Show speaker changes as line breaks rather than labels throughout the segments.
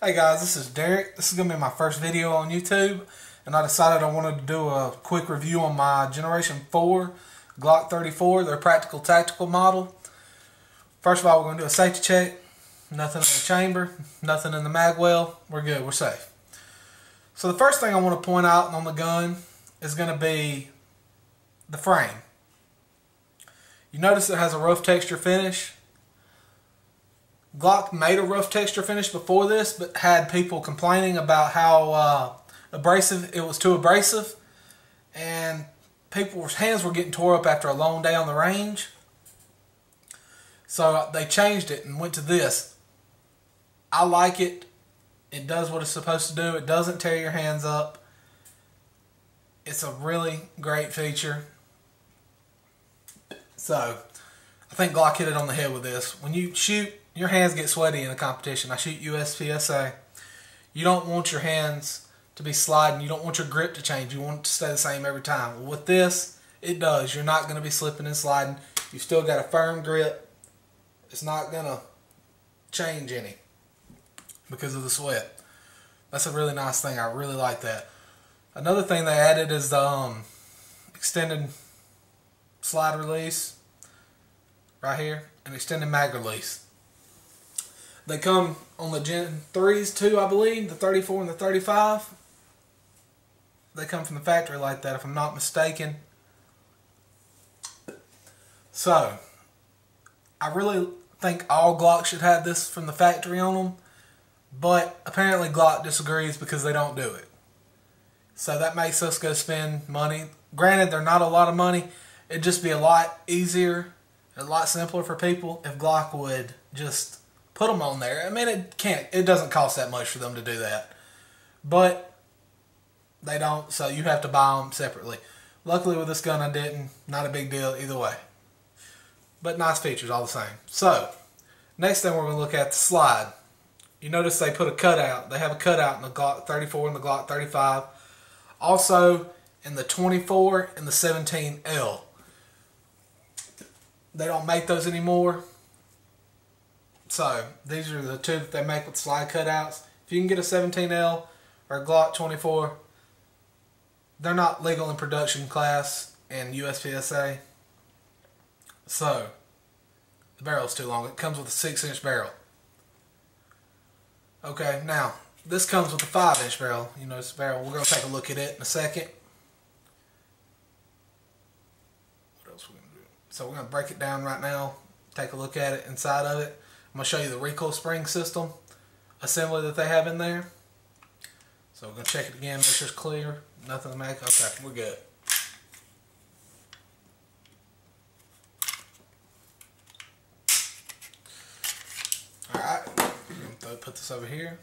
Hey guys, this is Derek. This is going to be my first video on YouTube, and I decided I wanted to do a quick review on my Generation 4 Glock 34, their practical tactical model. First of all, we're going to do a safety check. Nothing in the chamber, nothing in the mag well. We're good, we're safe. So the first thing I want to point out on the gun is going to be the frame. You notice it has a rough texture finish. Glock made a rough texture finish before this, but had people complaining about how abrasive it was, too abrasive, and people's hands were getting tore up after a long day on the range. So they changed it and went to this. I like it. It does what it's supposed to do. It doesn't tear your hands up. It's a really great feature. So I think Glock hit it on the head with this. When you shoot, your hands get sweaty in a competition. I shoot USPSA. You don't want your hands to be sliding. You don't want your grip to change. You want it to stay the same every time. Well, with this, it does. You're not going to be slipping and sliding. You've still got a firm grip. It's not going to change any because of the sweat. That's a really nice thing. I really like that. Another thing they added is the extended slide release right here and extended mag release. They come on the Gen 3s too, I believe, the 34 and the 35. They come from the factory like that, if I'm not mistaken. So, I really think all Glocks should have this from the factory on them, but apparently Glock disagrees because they don't do it. So that makes us go spend money. Granted, they're not a lot of money. It'd just be a lot easier, a lot simpler for people if Glock would just put them on there. I mean, it doesn't cost that much for them to do that. But they don't, so you have to buy them separately. Luckily with this gun I didn't. Not a big deal either way. But nice features all the same. So, next thing we're going to look at the slide. You notice they put a cutout. They have a cutout in the Glock 34 and the Glock 35. Also in the 24 and the 17L. They don't make those anymore. So, these are the two that they make with slide cutouts. If you can get a 17L or a Glock 24, they're not legal in production class in USPSA. So, the barrel's too long. It comes with a 6-inch barrel. Okay, now, this comes with a 5-inch barrel. You notice the barrel. We're going to take a look at it in a second. What else are we going to do? So, we're going to break it down right now. Take a look at it inside of it. I'm going to show you the recoil spring system assembly that they have in there. So we're going to check it again, make sure it's clear. Nothing to make. Okay, we're good. Alright, I'm going to put this over here.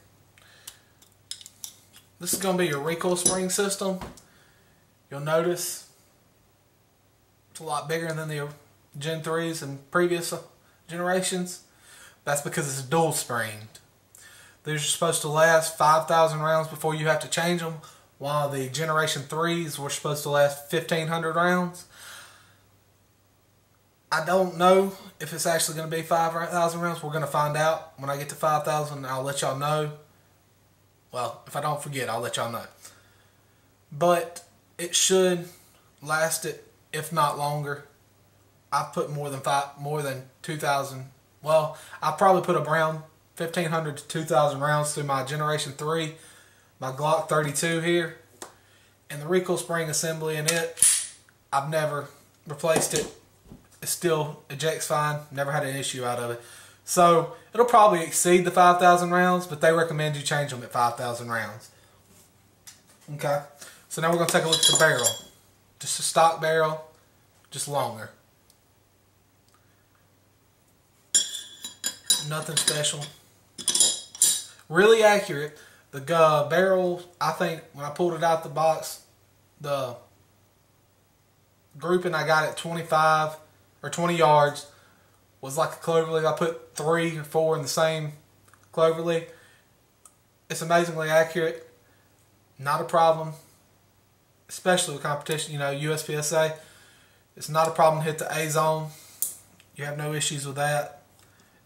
This is going to be your recoil spring system. You'll notice it's a lot bigger than the Gen 3s and previous generations. That's because it's dual springed. These are supposed to last 5,000 rounds before you have to change them, while the Generation 3s were supposed to last 1,500 rounds. I don't know if it's actually going to be 5,000 rounds. We're going to find out when I get to 5,000. I'll let y'all know. Well, if I don't forget, I'll let y'all know. But it should last it, if not longer. I've put more than 2,000. Well, I probably put around 1,500 to 2,000 rounds through my Generation 3, my Glock 32 here. And the recoil spring assembly in it, I've never replaced it. It still ejects fine. Never had an issue out of it. So, it'll probably exceed the 5,000 rounds, but they recommend you change them at 5,000 rounds. Okay. So now we're going to take a look at the barrel. Just a stock barrel, just longer. Nothing special. Really accurate. The barrel, I think, when I pulled it out the box, the grouping I got at 25 or 20 yards was like a cloverleaf. I put 3 or 4 in the same cloverleaf. It's amazingly accurate. Not a problem. Especially with competition, you know, USPSA. It's not a problem to hit the A zone. You have no issues with that.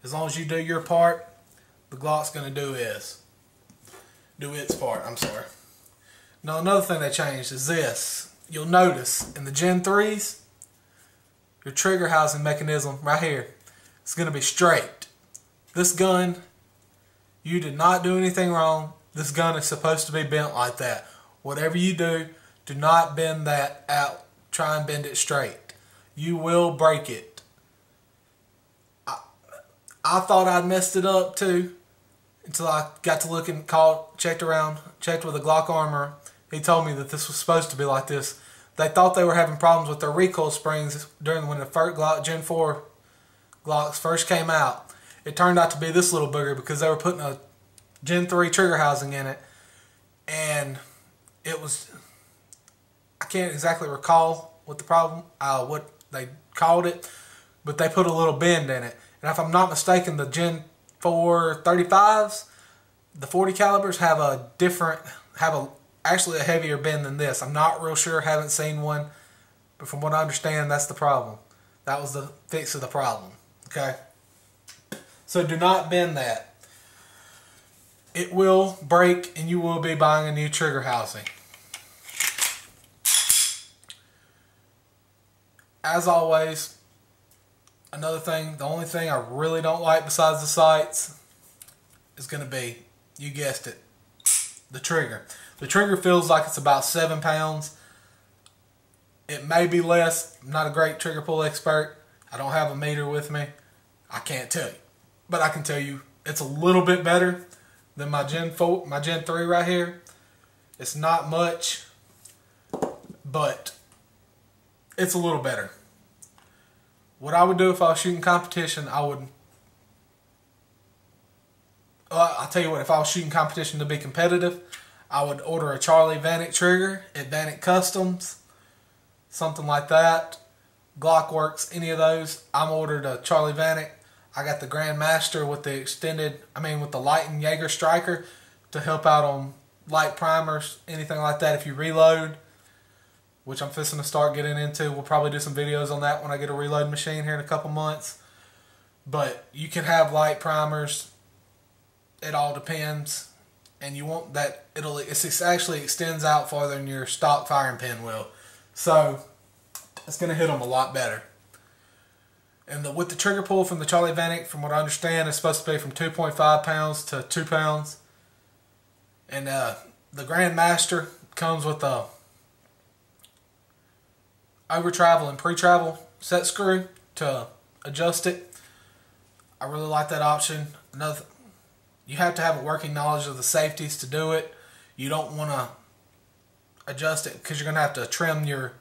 As long as you do your part, the Glock's going to do his. do its part. I'm sorry. Now another thing they changed is this. You'll notice in the Gen 3s, your trigger housing mechanism right here is going to be straight. This gun, you did not do anything wrong. This gun is supposed to be bent like that. Whatever you do, do not bend that out. Try and bend it straight. You will break it. I thought I'd messed it up too until I got to look and checked with a Glock armor. He told me that this was supposed to be like this. They thought they were having problems with their recoil springs when the first Gen 4 Glocks first came out. It turned out to be this little booger because they were putting a Gen 3 trigger housing in it, and it was, I can't exactly recall what the problem, what they called it, but they put a little bend in it. And if I'm not mistaken, the Gen 4 35s, the 40 calibers have actually a heavier bend than this. I'm not real sure, haven't seen one, but from what I understand, that's the problem. That was the fix of the problem. Okay? So do not bend that. It will break and you will be buying a new trigger housing. As always, another thing, the only thing I really don't like besides the sights is going to be, you guessed it, the trigger. The trigger feels like it's about 7 pounds. It may be less. I'm not a great trigger pull expert. I don't have a meter with me. I can't tell you. But I can tell you it's a little bit better than my Gen 3 right here. It's not much, but it's a little better. What I would do if I was shooting competition, I'll tell you what, if I was shooting competition to be competitive, I would order a Charlie Vanek trigger at Vanek Customs, something like that. Glock Works, any of those. I'm ordered a Charlie Vanek. I got the Grandmaster with the light and Jaeger striker to help out on light primers, anything like that if you reload, which I'm fixing to start getting into. We'll probably do some videos on that when I get a reload machine here in a couple months. But you can have light primers. It all depends. And you want that, it actually extends out farther than your stock firing pin will. So it's going to hit them a lot better. And with the trigger pull from the Charlie Vanek, from what I understand, it's supposed to be from 2.5 pounds to 2 pounds. And the Grandmaster comes with a over travel and pre-travel set screw to adjust it. I really like that option. You have to have a working knowledge of the safeties to do it. You don't want to adjust it because you're going to have to trim your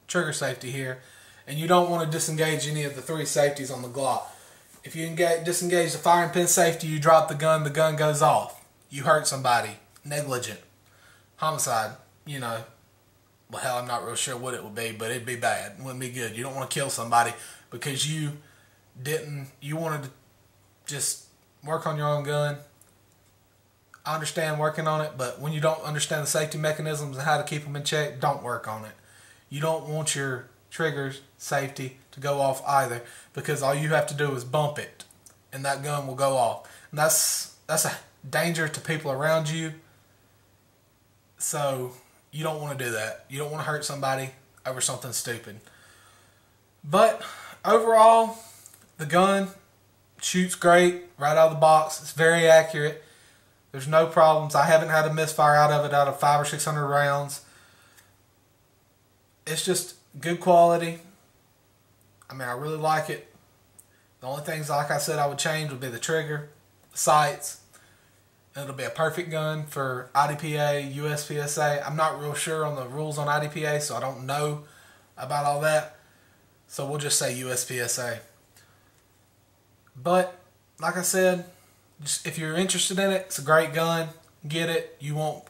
trigger safety here. And you don't want to disengage any of the 3 safeties on the Glock. If you disengage the firing pin safety, you drop the gun goes off. You hurt somebody. Negligent. Homicide. You know. Well, hell, I'm not real sure what it would be, but it'd be bad. It wouldn't be good. You don't want to kill somebody because you wanted to just work on your own gun. I understand working on it, but when you don't understand the safety mechanisms and how to keep them in check, don't work on it. You don't want your trigger's safety to go off either, because all you have to do is bump it and that gun will go off. And that's a danger to people around you. So you don't want to do that. You don't want to hurt somebody over something stupid. But overall, the gun shoots great right out of the box. It's very accurate. There's no problems. I haven't had a misfire out of it out of 500 or 600 rounds. It's just good quality. I mean, I really like it. The only things, like I said, I would change would be the trigger, the sights. It'll be a perfect gun for IDPA, USPSA. I'm not real sure on the rules on IDPA, so I don't know about all that. So we'll just say USPSA. But, like I said, just if you're interested in it, it's a great gun. Get it. You won't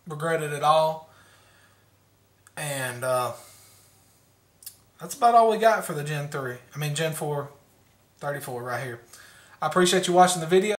regret it at all. And that's about all we got for the Gen 4 34 right here. I appreciate you watching the video.